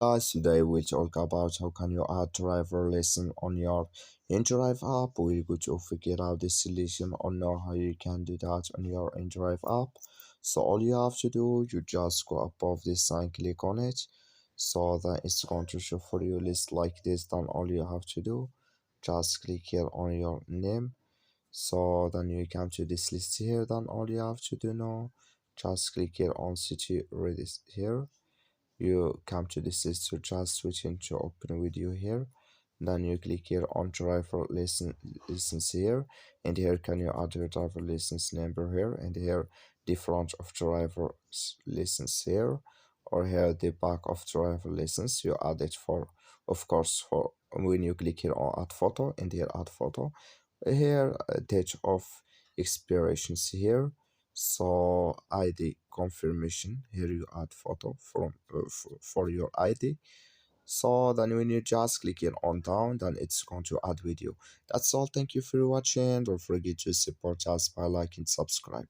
Guys, today we'll talk about how can you add driver lesson on your InDrive app. We're going to figure out this solution on know how you can do that on your InDrive app. So all you have to do, you just go above this and click on it. So that it's going to show for you list like this. Then all you have to do, just click here on your name. So then you come to this list here. Then all you have to do now, just click here on city ready here. You come to this list, so just switch into open video here. Then you click here on driver license here, and here can you add your driver license number here, and here the front of driver license here, or here the back of driver license. You add it for, of course, for when you click here on add photo, and here add photo here, date of expirations here. So ID confirmation here, you add photo from for your ID. So then when you just click it on down, then it's going to add video. That's all. Thank you for watching. Don't forget to support us by liking, subscribe.